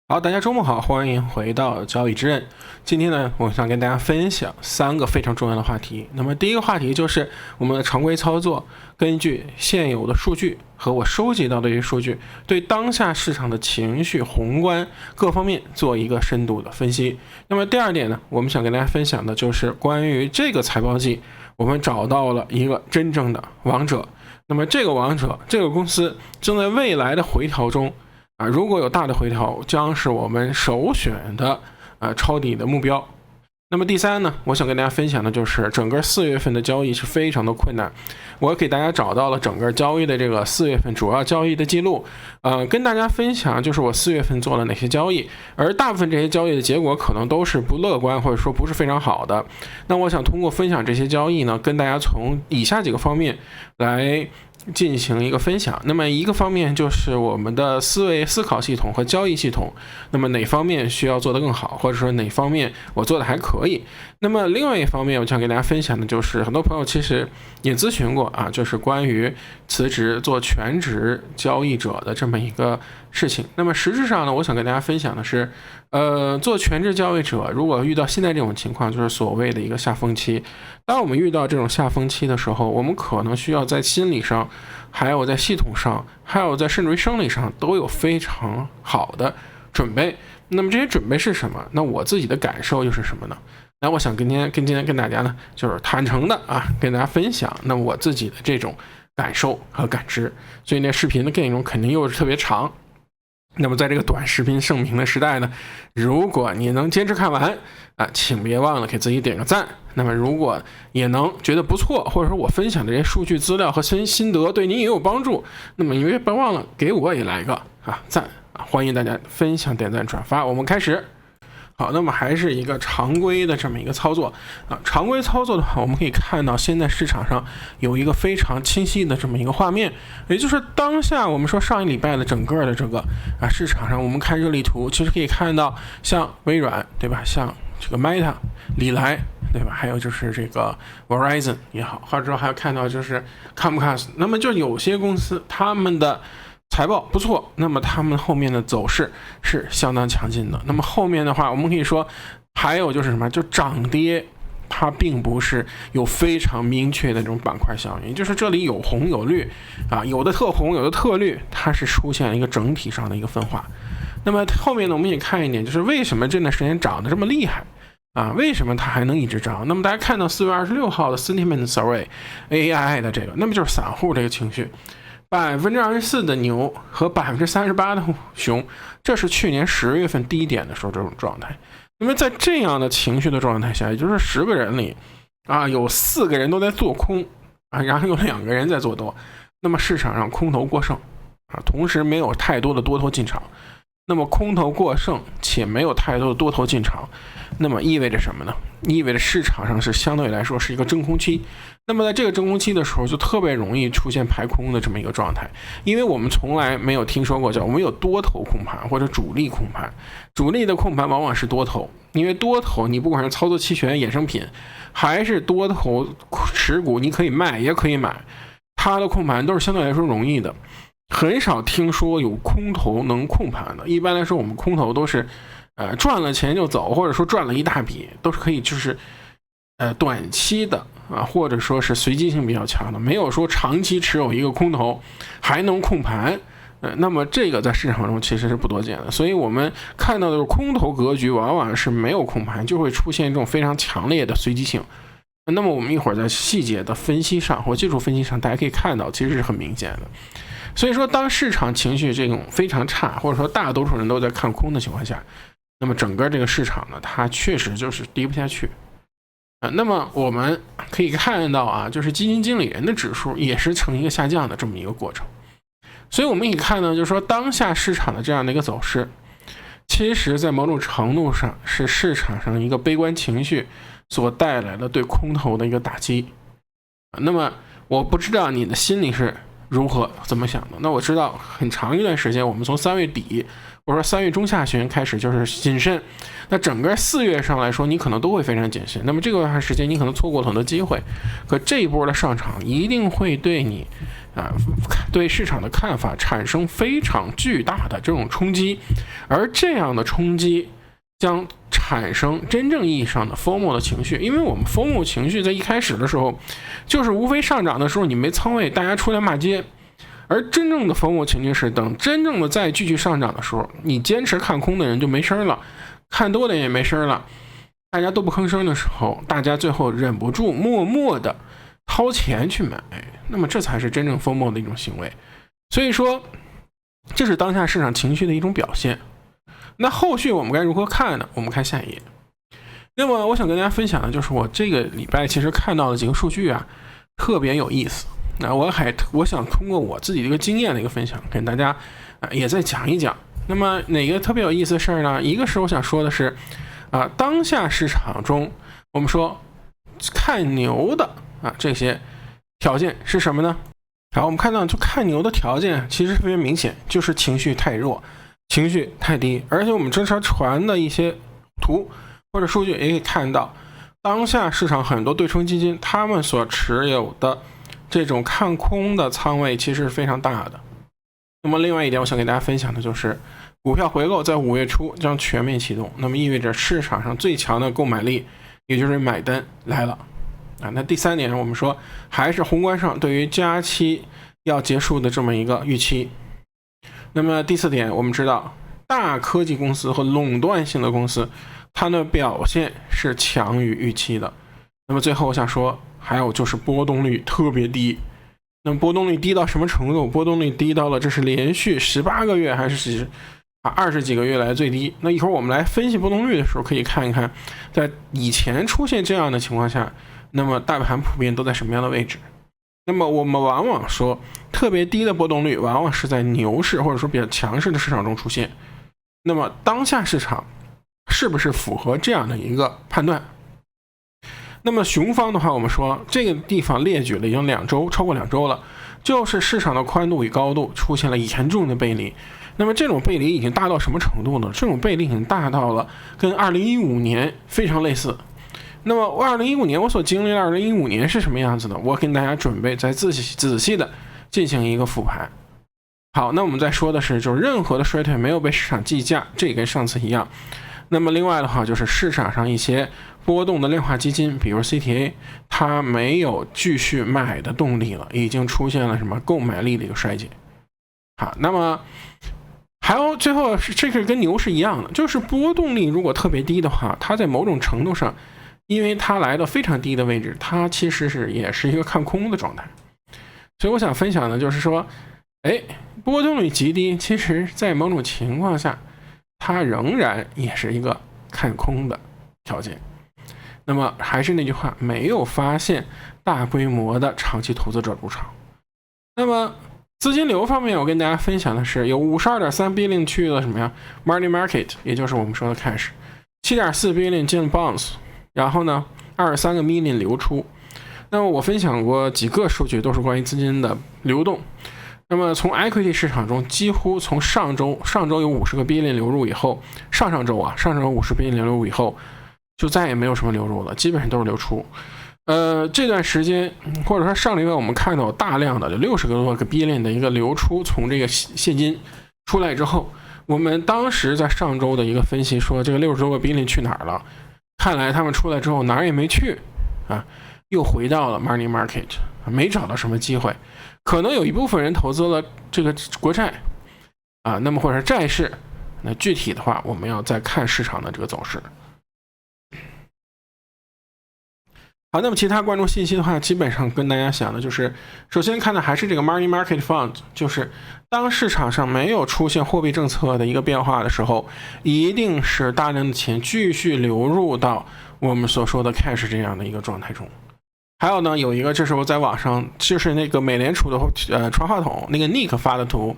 好，大家周末好，欢迎回到交易之刃。今天呢，我想跟大家分享三个非常重要的话题。那么第一个话题就是我们的常规操作，根据现有的数据和我收集到的这些数据，对当下市场的情绪、宏观各方面做一个深度的分析。那么第二点呢，我们想跟大家分享的就是关于这个财报季，我们找到了一个真正的王者。那么这个王者，这个公司正在未来的回调中。如果有大的回调，将是我们首选的抄底的目标。那么第三呢，我想跟大家分享的就是整个4月份的交易是非常的困难。我给大家找到了整个交易的这个4月份主要交易的记录，跟大家分享就是我4月份做了哪些交易，而大部分这些交易的结果可能都是不乐观或者说不是非常好的。那我想通过分享这些交易呢，跟大家从以下几个方面来进行一个分享。那么一个方面就是我们的思维思考系统和交易系统，那么哪方面需要做得更好，或者说哪方面我做的还可以。那么另外一方面我想给大家分享的就是很多朋友其实也咨询过就是关于辞职做全职交易者的这么一个事情。那么实质上呢，我想跟大家分享的是做全职交易者如果遇到现在这种情况，就是所谓的一个下风期。当我们遇到这种下风期的时候，我们可能需要在心理上，还有在系统上，还有在甚至于生理上都有非常好的准备。那么这些准备是什么？那我自己的感受又是什么呢？那我想今天跟大家呢，就是坦诚的跟大家分享那我自己的这种感受和感知。所以那视频的内容肯定又是特别长。那么在这个短视频盛行的时代呢，如果你能坚持看完请别忘了给自己点个赞。那么如果也能觉得不错，或者说我分享的这些数据资料和心得对您也有帮助，那么你别忘了给我也来一个赞欢迎大家分享、点赞、转发。我们开始。好，那么还是一个常规的这么一个操作常规操作的话，我们可以看到现在市场上有一个非常清晰的这么一个画面，也就是当下我们说上一礼拜的整个的这个市场上，我们看热力图，其实可以看到像微软对吧，像这个 Meta 礼来对吧，还有就是这个 Verizon 也好，或者说还有看到就是 Comcast， 那么就有些公司他们的财报不错，那么他们后面的走势是相当强劲的。那么后面的话，我们可以说还有就是什么，就涨跌它并不是有非常明确的这种板块效应，就是这里有红有绿有的特红有的特绿，它是出现了一个整体上的一个分化。那么后面呢，我们也看一点，就是为什么这段时间涨得这么厉害为什么它还能一直涨？那么大家看到4月26号的 Sentiment Survey AI 的这个，那么就是散户这个情绪，24%的牛和38%的熊，这是去年10月份低点的时候这种状态。那么在这样的情绪的状态下，也就是10个人里有4个人都在做空然后有2个人在做多，那么市场上空头过剩同时没有太多的多头进场。那么空头过剩且没有太多的多头进场，那么意味着什么呢？意味着市场上是相对来说是一个真空期。那么在这个真空期的时候，就特别容易出现排空的这么一个状态，因为我们从来没有听说过我们有多头控盘或者主力控盘。主力的控盘往往是多头，因为多头你不管是操作期权、衍生品，还是多头持股，你可以卖也可以买，它的控盘都是相对来说容易的。很少听说有空头能控盘的，一般来说我们空头都是赚了钱就走，或者说赚了一大笔，都是可以就是短期的或者说是随机性比较强的，没有说长期持有一个空头还能控盘那么这个在市场中其实是不多见的。所以我们看到的是空头格局往往是没有控盘，就会出现这种非常强烈的随机性。那么我们一会儿在细节的分析上或技术分析上，大家可以看到其实是很明显的。所以说当市场情绪这种非常差，或者说大多数人都在看空的情况下，那么整个这个市场呢，它确实就是低不下去那么我们可以看到就是基金经理人的指数也是呈一个下降的这么一个过程。所以我们可以看到，就是说当下市场的这样的一个走势，其实在某种程度上是市场上一个悲观情绪所带来的对空头的一个打击那么我不知道你的心里是如何怎么想的？那我知道很长一段时间，我们从3月底或者说3月中下旬开始就是谨慎，那整个4月上来说，你可能都会非常谨慎。那么这段时间你可能错过了很多机会，可这一波的上场一定会对你对市场的看法产生非常巨大的这种冲击，而这样的冲击将产生真正意义上的 FOMO 的情绪。因为我们 FOMO 情绪在一开始的时候就是无非上涨的时候你没仓位，大家出来骂街，而真正的 FOMO 情绪是等真正的再继续上涨的时候，你坚持看空的人就没声了，看多的人也没声了，大家都不吭声的时候，大家最后忍不住默默的掏钱去买，那么这才是真正 FOMO 的一种行为。所以说这是当下市场情绪的一种表现。那后续我们该如何看呢？我们看下一页。那么我想跟大家分享的就是我这个礼拜其实看到的几个数据啊，特别有意思。那我想通过我自己的一个经验的一个分享，跟大家也再讲一讲。那么哪个特别有意思的事儿呢？一个是我想说的是当下市场中我们说看牛的这些条件是什么呢？好，我们看到就看牛的条件其实特别明显，就是情绪太弱，情绪太低。而且我们经常传的一些图或者数据也可以看到，当下市场很多对冲基金他们所持有的这种看空的仓位其实是非常大的。那么另外一点我想给大家分享的就是股票回购在5月初将全面启动，那么意味着市场上最强的购买力也就是买单来了那第3点我们说还是宏观上对于加息要结束的这么一个预期。那么第4点我们知道大科技公司和垄断性的公司它的表现是强于预期的。那么最后我想说还有就是波动率特别低。那么波动率低到什么程度？波动率低到了这是连续18个月还是20几个月来最低。那一会儿我们来分析波动率的时候可以看一看在以前出现这样的情况下，那么大盘普遍都在什么样的位置。那么我们往往说特别低的波动率往往是在牛市或者说比较强势的市场中出现。那么当下市场是不是符合这样的一个判断？那么熊方的话我们说这个地方列举了已经超过2周了，就是市场的宽度与高度出现了严重的背离。那么这种背离已经大到什么程度呢？这种背离已经大到了跟2015年非常类似。那么2015年我所经历的2015年是什么样子的？我跟大家准备再仔细的进行一个复盘。好，那我们再说的是就是任何的衰退没有被市场计价，这跟上次一样。那么另外的话就是市场上一些波动的量化基金比如 CTA 它没有继续买的动力了，已经出现了什么购买力的一个衰减。好，那么还有最后这个跟牛是一样的，就是波动力如果特别低的话，它在某种程度上因为它来到非常低的位置，它其实也是一个看空的状态。所以我想分享的就是说波动率极低，其实在某种情况下它仍然也是一个看空的条件。那么还是那句话，没有发现大规模的长期投资者入场。那么资金流方面我跟大家分享的是有 52.3 billion 去了什么呀 money market， 也就是我们说的 cash， 7.4 billion 进了 bonds， 然后呢23个 million 流出。那么我分享过几个数据都是关于资金的流动。那么从 equity 市场中几乎从上周有50个 billion 流入以后，上周有50 billion 流入以后就再也没有什么流入了，基本上都是流出。这段时间或者说上个月我们看到大量的60多个 billion 的一个流出，从这个现金出来之后，我们当时在上周的一个分析说这个60多个 billion 去哪儿了，看来他们出来之后哪儿也没去又回到了 money market， 没找到什么机会。可能有一部分人投资了这个国债那么或者是债市，那具体的话我们要再看市场的这个走势。好，那么其他关注信息的话，基本上跟大家讲的就是，首先看的还是这个 money market fund， 就是当市场上没有出现货币政策的一个变化的时候，一定是大量的钱继续流入到我们所说的 cash 这样的一个状态中。还有呢，有一个这时候在网上就是那个美联储的传话筒那个 Nick 发的图，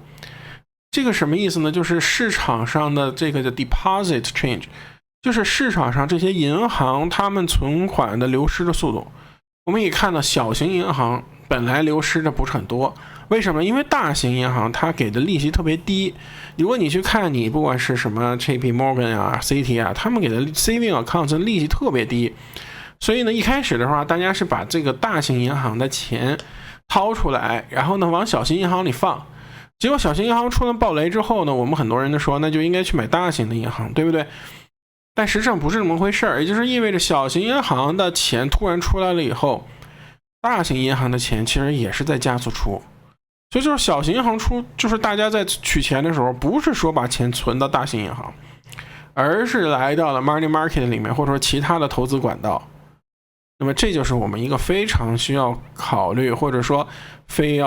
这个什么意思呢？就是市场上的这个 deposit change， 就是市场上这些银行他们存款的流失的速度。我们可以看到小型银行本来流失的不是很多，为什么？因为大型银行它给的利息特别低。如果你去看你不管是什么 JP Morgan 啊、Citi 啊，他们给的 saving account 利息特别低。所以呢，一开始的话，大家是把这个大型银行的钱掏出来，然后呢往小型银行里放。结果小型银行出了暴雷之后呢，我们很多人都说那就应该去买大型的银行，对不对？但实际上不是这么回事儿，也就是意味着小型银行的钱突然出来了以后，大型银行的钱其实也是在加速出。所以就是小型银行出，就是大家在取钱的时候，不是说把钱存到大型银行，而是来到了 money market 里面，或者说其他的投资管道。那么这就是我们一个非常需要考虑，或者说非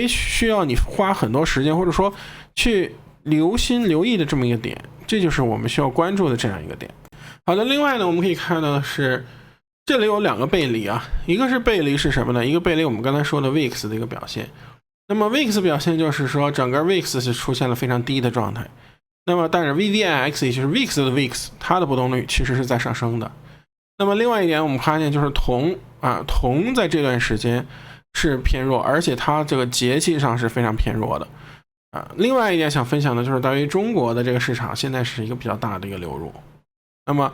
需要你花很多时间，或者说去留意的这么一个点，这就是我们需要关注的这样一个点。好的，另外呢，我们可以看到的是，这里有2个背离啊，一个是背离是什么呢？一个背离我们刚才说的 VIX 的一个表现。那么 VIX 表现就是说，整个 VIX 是出现了非常低的状态。那么但是 VVIX 也就是 VIX 的 VIX， 它的波动率其实是在上升的。那么另外一点，我们发现就是铜在这段时间是偏弱，而且它这个节气上是非常偏弱的另外一点想分享的就是对于中国的这个市场现在是一个比较大的一个流入。那么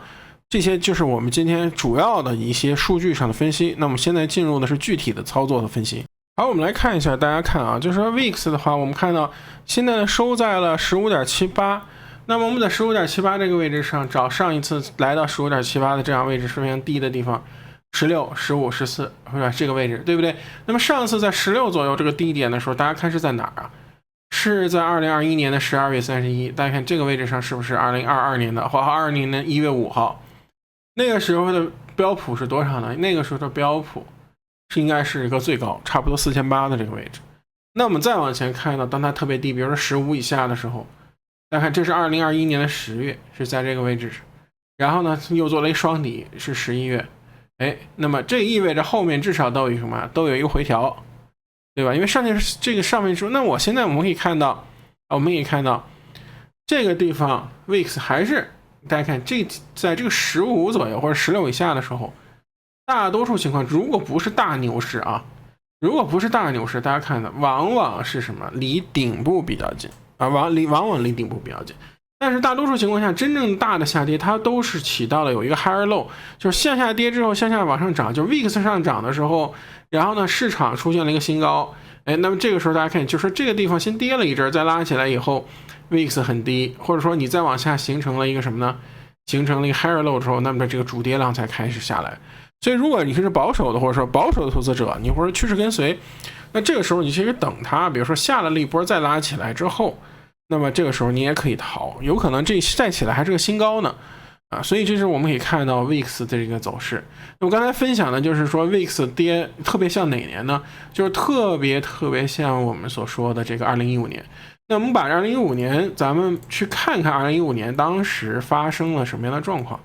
这些就是我们今天主要的一些数据上的分析。那么现在进入的是具体的操作的分析。好，我们来看一下，大家看啊，就是说 VIX 的话，我们看到现在收在了 15.78。那么我们在 15.78 这个位置上找上一次来到 15.78 的这样位置是非常低的地方，16、15、14，是吧？这个位置对不对？那么上次在16左右这个低点的时候，大家看是在哪儿啊？是在2021年的12月31。大家看这个位置上是不是2022年的或2020年的1月5号？那个时候的标普是多少呢？那个时候的标普是应该是一个最高，差不多4800的这个位置。那我们再往前看到，当它特别低，比如说15以下的时候，大家看这是2021年的10月，是在这个位置上。然后呢，又做了一双底，是11月。那么这意味着后面至少都有什么？都有一个回调，对吧？因为上面说，那我们可以看到，这个地方 VIX 还是大家看在这个15左右或者16以下的时候，大多数情况如果不是大牛市，大家看的往往是什么？离顶部比较近往往离顶部比较近。但是大多数情况下，真正大的下跌它都是起到了有一个 higher low， 就是向下跌之后向下往上涨，就是 VIX 上涨的时候，然后呢市场出现了一个新高。那么这个时候大家看，就是这个地方先跌了一阵，再拉起来以后 VIX 很低，或者说你再往下形成了一个什么呢？形成了一个 higher low 之后，那么这个主跌浪才开始下来。所以如果你是保守的，或者说保守的投资者，你或者趋势跟随，那这个时候你其实等它，比如说下了一波再拉起来之后，那么这个时候你也可以逃，有可能这再起来还是个新高呢所以这是我们可以看到 VIX 的这个走势。那我刚才分享的就是说 VIX 跌特别像哪年呢？就是特别像我们所说的这个2015年。那我们把2015年咱们去看看2015年当时发生了什么样的状况。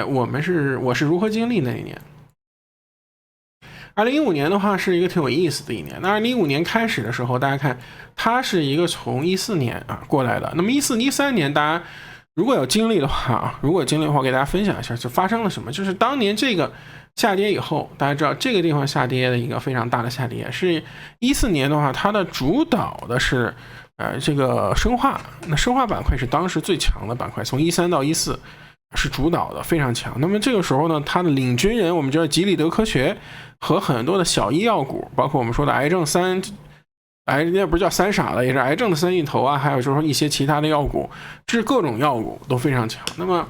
我是如何经历那一年。2015年的话是一个挺有意思的一年。那2015年开始的时候，大家看它是一个从14年过来的。那么14、13年，大家如果有经历的话，我给大家分享一下，就发生了什么。就是当年这个下跌以后，大家知道这个地方下跌的一个非常大的下跌，是14年的话，它的主导的是这个生化。那生化板块是当时最强的板块，从13到14。是主导的非常强。那么这个时候呢，它的领军人我们叫吉利德科学和很多的小医药股，包括我们说的癌症也不是叫三傻了，也是癌症的三巨头还有就是说一些其他的药股，这各种药股都非常强。那么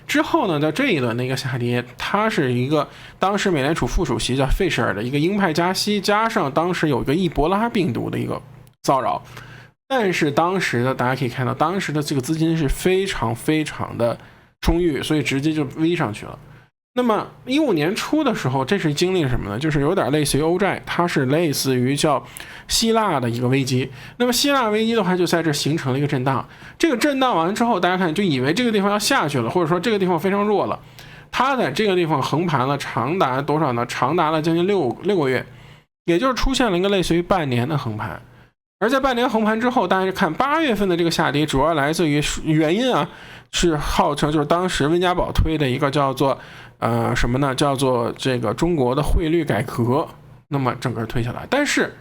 之后呢，在这一轮的一个下跌，它是一个当时美联储副主席叫费舍尔的一个鹰派加息，加上当时有一个伊博拉病毒的一个骚扰。但是当时的大家可以看到，当时的这个资金是非常的充裕，所以直接就 V 上去了。那么15年初的时候，这是经历了什么呢？就是有点类似于欧债，它是类似于叫希腊的一个危机。那么希腊危机的话，就在这形成了一个震荡。这个震荡完之后，大家看就以为这个地方要下去了，或者说这个地方非常弱了。它在这个地方横盘了长达多少呢？长达了将近6个月，也就是出现了一个类似于半年的横盘。而在半年横盘之后，大家看8月份的这个下跌，主要来自于原因是号称就是当时温家宝推的一个叫做什么呢？叫做这个中国的汇率改革，那么整个推下来。但是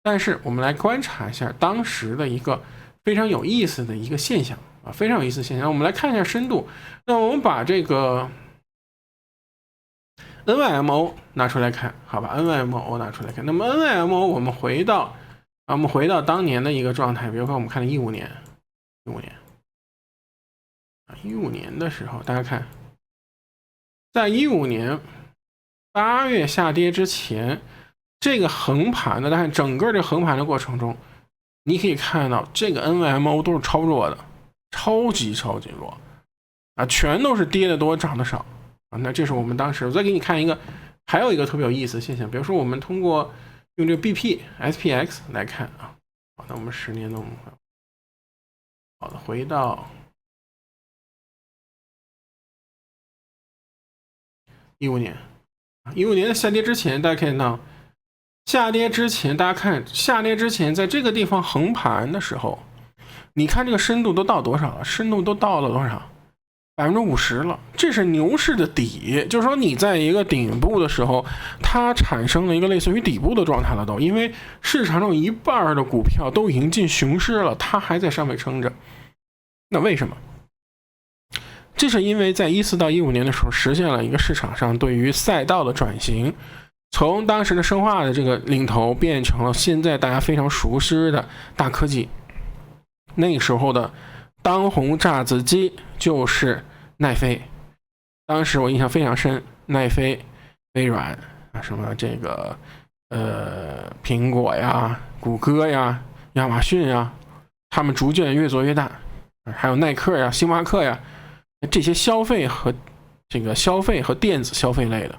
但是我们来观察一下当时的一个非常有意思的一个现象啊，非常有意思的现象。我们来看一下深度。那我们把这个 NYMO 拿出来看，好吧 ？NYMO 拿出来看。那么 NYMO 我们回到当年的一个状态，比如说我们看15年，15年的时候，大家看，在15年8月下跌之前，这个横盘的，大家看整个这横盘的过程中，你可以看到这个 NYMO 都是超弱的，超级弱啊，全都是跌的多，涨的少。那这是我们当时，我再给你看一个，还有一个特别有意思的现象，比如说我们通过用这个 BP、SPX 来看啊，好，那我们10年的，好的，回到15年，15年的下跌之前，大家看到下跌之前，大家看下跌之前，在这个地方横盘的时候，你看这个深度都到多少了？深度都到了多少？50%了，这是牛市的底，就是说你在一个顶部的时候，它产生了一个类似于底部的状态了都，因为市场上一半的股票都已经进熊市了，它还在上面撑着。那为什么？这是因为在14到15年的时候实现了一个市场上对于赛道的转型，从当时的生化的这个领头变成了现在大家非常熟悉的大科技。那时候的当红炸子鸡就是奈飞，当时我印象非常深，奈飞、微软啊，什么这个苹果呀、谷歌呀、亚马逊呀，他们逐渐越做越大，还有耐克呀、星巴克呀，这些消费和电子消费类的，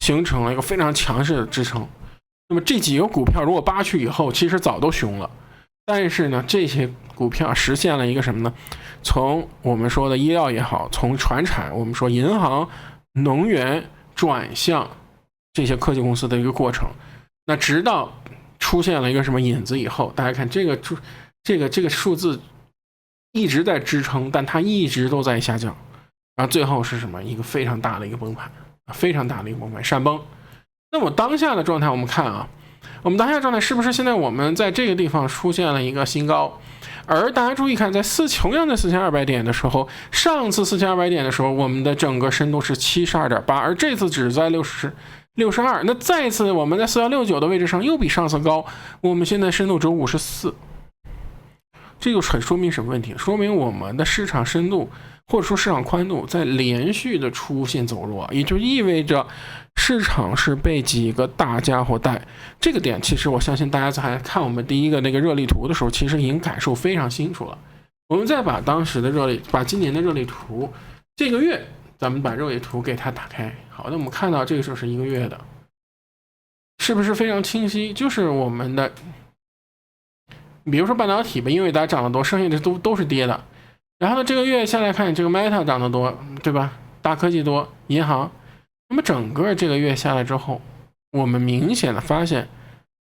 形成了一个非常强势的支撑。那么这几个股票如果扒去以后，其实早都熊了。但是呢，这些股票实现了一个什么呢？从我们说的医药也好，从传产，我们说银行、能源转向这些科技公司的一个过程。那直到出现了一个什么引子以后，大家看这个数字一直在支撑，但它一直都在下降，然后最后是什么？一个非常大的一个崩盘，非常大的一个崩盘，闪崩。那么当下的状态，我们看啊。我们当下状态是不是现在我们在这个地方出现了一个新高？而大家注意看，在同样的4200点的时候，上次4200点的时候，我们的整个深度是 72.8， 而这次只在62。那再次我们在4169的位置上又比上次高，我们现在深度只有54。这就很说明什么问题？说明我们的市场深度或者说市场宽度在连续的出现走弱，也就意味着市场是被几个大家伙带。这个点其实我相信大家在看我们第一个那个热力图的时候，其实已经感受非常清楚了。我们再把当时的把今年的热力图，这个月咱们把热力图给它打开。好，那我们看到这个就是1个月的，是不是非常清晰？就是我们的比如说半导体吧，因为大家涨得多，剩下的都是跌的。然后呢，这个月下来看，这个 Meta 涨得多，对吧？大科技多，银行。那么整个这个月下来之后，我们明显的发现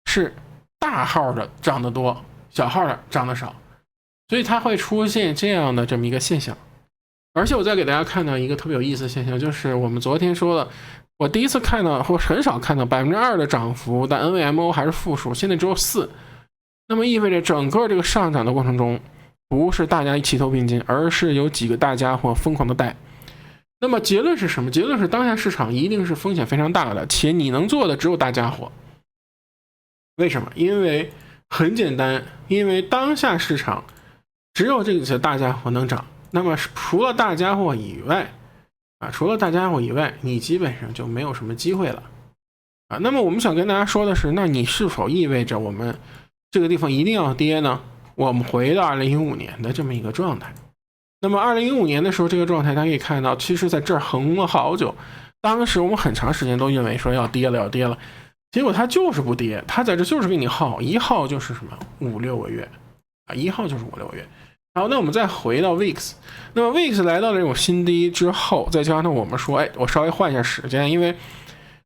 是大号的涨得多，小号的涨得少，所以它会出现这样的这么一个现象。而且我再给大家看到一个特别有意思的现象，就是我们昨天说的，我第一次看到或很少看到2%的涨幅，但 NVMO 还是负数，现在只有4。那么意味着整个这个上涨的过程中，不是大家齐头并进，而是有几个大家伙疯狂的带。那么结论是什么？结论是当下市场一定是风险非常大的，且你能做的只有大家伙。为什么？因为很简单，因为当下市场只有这些大家伙能涨。那么除了大家伙以外，你基本上就没有什么机会了。那么我们想跟大家说的是，那你是否意味着我们这个地方一定要跌呢？我们回到2015年的这么一个状态。那么2015年的时候，这个状态大家可以看到，其实在这儿横了好久。当时我们很长时间都认为说要跌了，结果它就是不跌，它在这就是给你耗，一耗就是什么5-6个月啊，一耗就是5-6个月。好，那我们再回到 VIX， 那么 VIX 来到了这种新低之后，再加上我们说，我稍微换一下时间，因为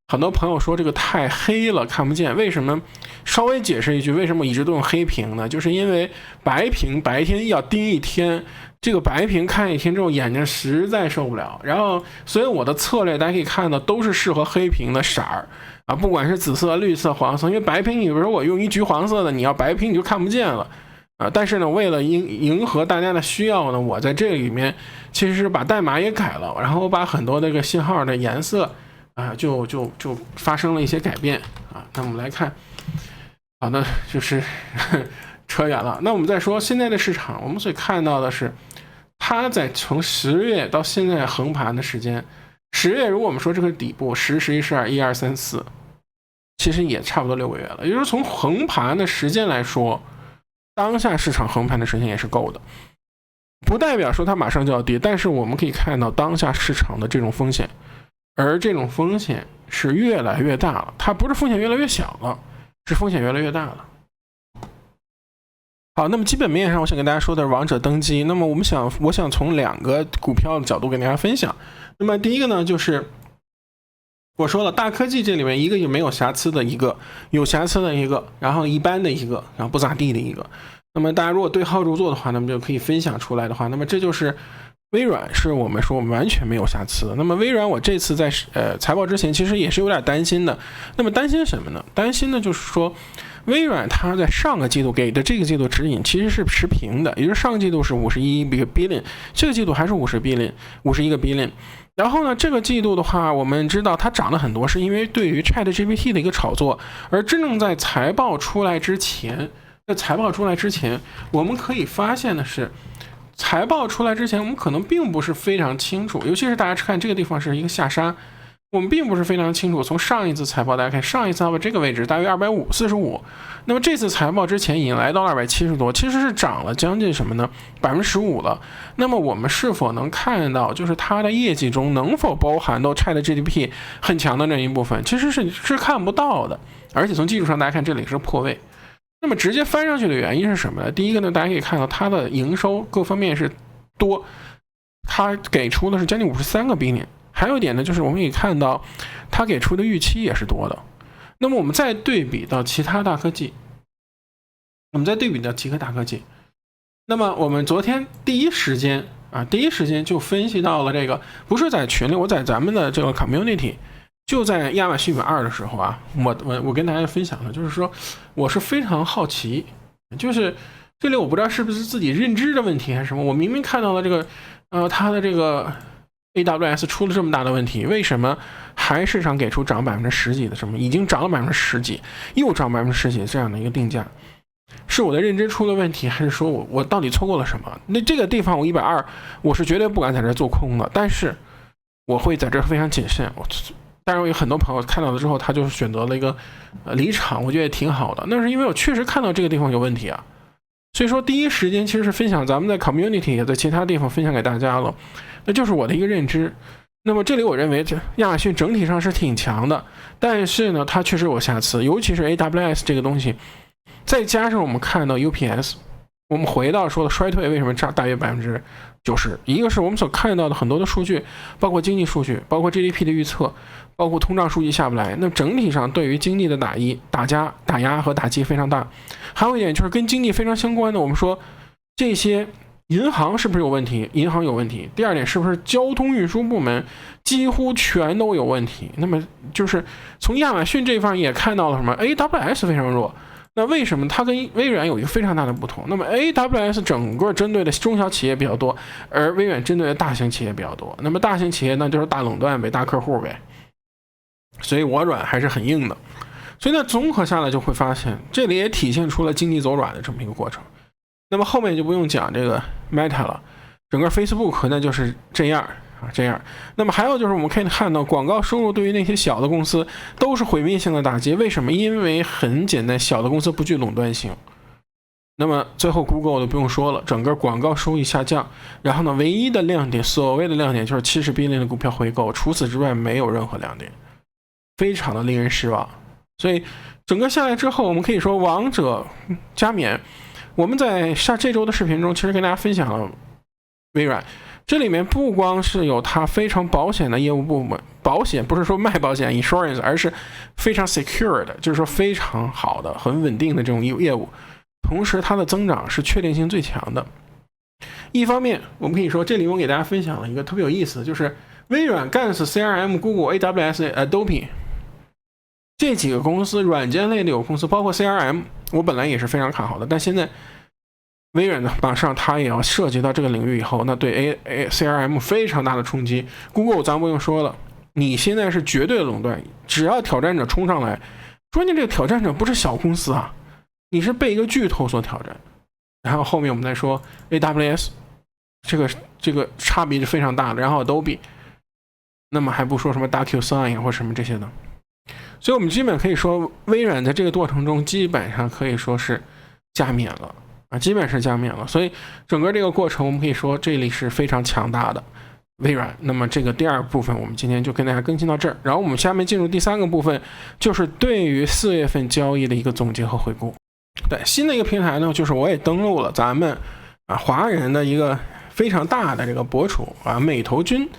很多朋友说这个太黑了看不见，为什么？稍微解释一句，为什么我一直都用黑屏呢？就是因为白屏白天要盯一天，这个白屏看一天之后眼睛实在受不了，然后所以我的策略大家可以看到都是适合黑屏的色儿啊，不管是紫色、绿色、黄色，因为白屏你比如说我用一橘黄色的，你要白屏你就看不见了啊。但是呢，为了迎合大家的需要呢，我在这里面其实是把代码也改了，然后我把很多这个信号的颜色啊就发生了一些改变啊。那我们来看，好的，就是扯远了。那我们再说现在的市场，我们所看到的是。它在从10月到现在横盘的时间，10月如果我们说这个底部10、11、12、1、2、3、4，其实也差不多6个月了。也就是从横盘的时间来说，当下市场横盘的时间也是够的，不代表说它马上就要跌，但是我们可以看到当下市场的这种风险，而这种风险是越来越大了，它不是风险越来越小了，是风险越来越大了。好，那么基本面上我想跟大家说的是王者登基。那么我想从2个股票的角度跟大家分享。那么第一个呢，就是我说了大科技这里面一个有没有瑕疵的一个，有瑕疵的一个，然后一般的一个，然后不咋地的一个。那么大家如果对号入座的话，那么就可以分享出来的话，那么这就是微软是我们说完全没有瑕疵的。那么微软我这次在财报之前其实也是有点担心的。那么担心什么呢？担心的就是说微软它在上个季度给的这个季度指引其实是持平的，也就是上个季度是51 billion， 这个季度还是51个 billion。然后呢，这个季度的话，我们知道它涨了很多，是因为对于 ChatGPT 的一个炒作。而真正在财报出来之前，我们可以发现的是，财报出来之前，我们可能并不是非常清楚，尤其是大家看这个地方是一个下杀。我们并不是非常清楚，从上一次财报大家看，上一次财报这个位置大约245，那么这次财报之前已经来到了270多，其实是涨了将近什么呢？15%了。那么我们是否能看到，就是它的业绩中能否包含到 ChatGPT 很强的那一部分，其实是看不到的。而且从技术上大家看这里是破位，那么直接翻上去的原因是什么呢？第一个呢，大家可以看到它的营收各方面是多，它给出的是将近53个 billion。还有一点呢，就是我们可以看到它给出的预期也是多的。那么我们再对比到其他大科技，那么我们昨天第一时间就分析到了这个，不是在群里，我在咱们的这个 community， 就在亚马逊2的时候啊，我跟大家分享的就是说，我是非常好奇，就是这里我不知道是不是自己认知的问题还是什么，我明明看到了这个它的这个AWS 出了这么大的问题，为什么还市场给出涨10%几的什么，已经涨了10%几，又涨10%几这样的一个定价？是我的认知出了问题，还是说我到底错过了什么？那这个地方我120，我是绝对不敢在这做空的，但是我会在这非常谨慎。当然，有很多朋友看到了之后，他就选择了一个离场，我觉得也挺好的。那是因为我确实看到这个地方有问题啊，所以说第一时间其实是分享，咱们在 community 也在其他地方分享给大家了。那就是我的一个认知。那么这里我认为亚马逊整体上是挺强的，但是呢它确实有瑕疵，尤其是 AWS 这个东西，再加上我们看到 UPS， 我们回到说的衰退为什么大约90%，一个是我们所看到的很多的数据，包括经济数据，包括 GDP 的预测，包括通胀数据下不来，那整体上对于经济的打压和打击非常大。还有一点就是跟经济非常相关的，我们说这些银行是不是有问题？银行有问题。第二点，是不是交通运输部门几乎全都有问题？那么就是从亚马逊这一方也看到了什么 ？AWS 非常弱。那为什么它跟微软有一个非常大的不同？那么 AWS 整个针对的中小企业比较多，而微软针对的大型企业比较多。那么大型企业呢，就是大垄断呗，大客户呗。所以我软还是很硬的。所以呢，综合下来就会发现，这里也体现出了经济走软的这么一个过程。那么后面就不用讲这个 Meta 了，整个 Facebook 那就是这样。那么还有就是我们可以看到广告收入对于那些小的公司都是毁灭性的打击。为什么？因为很简单，小的公司不具垄断性。那么最后 Google 就不用说了，整个广告收益下降。然后呢，唯一的亮点，所谓的亮点就是70 billion的股票回购，除此之外没有任何亮点，非常的令人失望。所以整个下来之后，我们可以说王者加冕。我们在这周的视频中其实跟大家分享了微软，这里面不光是有它非常保险的业务部门，保险不是说卖保险 insurance， 而是非常 secure 的，就是说非常好的很稳定的这种业务，同时它的增长是确定性最强的。一方面，我们可以说这里我给大家分享了一个特别有意思的，就是微软干死 CRM、Google、AWS、Adobe 这几个公司，软件类的有公司，包括 CRM， 我本来也是非常看好的，但现在微软呢，马上它也要涉及到这个领域以后，那对 CRM 非常大的冲击。Google 咱不用说了，你现在是绝对的垄断，只要挑战者冲上来，关键这个挑战者不是小公司啊，你是被一个巨头所挑战。然后后面我们再说 AWS， 这个差别是非常大的。然后 Adobe， 那么还不说什么 DocuSign 或什么这些的。所以我们基本可以说，微软在这个过程中基本上可以说是加冕了啊，基本是加冕了。所以整个这个过程，我们可以说这里是非常强大的微软。那么这个第二部分，我们今天就跟大家更新到这儿。然后我们下面进入第三个部分，就是对于4月份交易的一个总结和回顾。对，新的一个平台呢，就是我也登录了咱们华人的一个非常大的这个博主美投君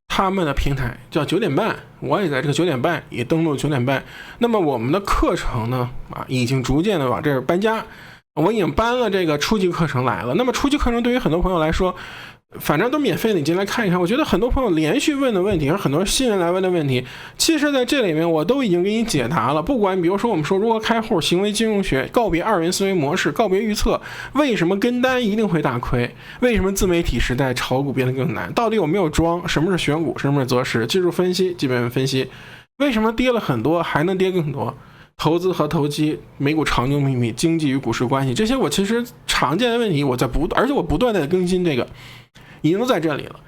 他们的平台叫9点半，我也在这个9点半也登录9点半。那么我们的课程呢已经逐渐的往这儿搬家，我已经搬了这个初级课程来了。那么初级课程对于很多朋友来说，反正都免费的，你进来看一看。我觉得很多朋友连续问的问题和很多新人来问的问题，其实在这里面我都已经给你解答了。不管比如说我们说如何开户、行为金融学、告别二元思维模式、告别预测、为什么跟单一定会大亏、为什么自媒体时代炒股变得更难、到底有没有庄、什么是选股、什么是择时、技术分析、基本面分析、为什么跌了很多还能跌更多、投资和投机、美股长牛秘密、经济与股市关系，这些我其实常见的问题，而且我不断的更新这个。已经都在这里了，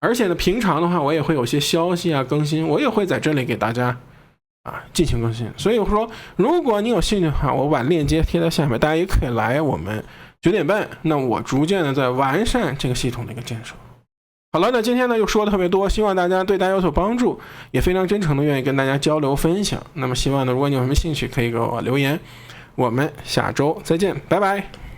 而且呢，平常的话我也会有些消息更新，我也会在这里给大家进行更新。所以我说，如果你有兴趣的话，我把链接贴在下面，大家也可以来我们9点半。那我逐渐的在完善这个系统的一个建设。好了，那今天呢又说的特别多，希望大家对大家有所帮助，也非常真诚的愿意跟大家交流分享。那么希望呢，如果你有什么兴趣，可以给我留言。我们下周再见，拜拜。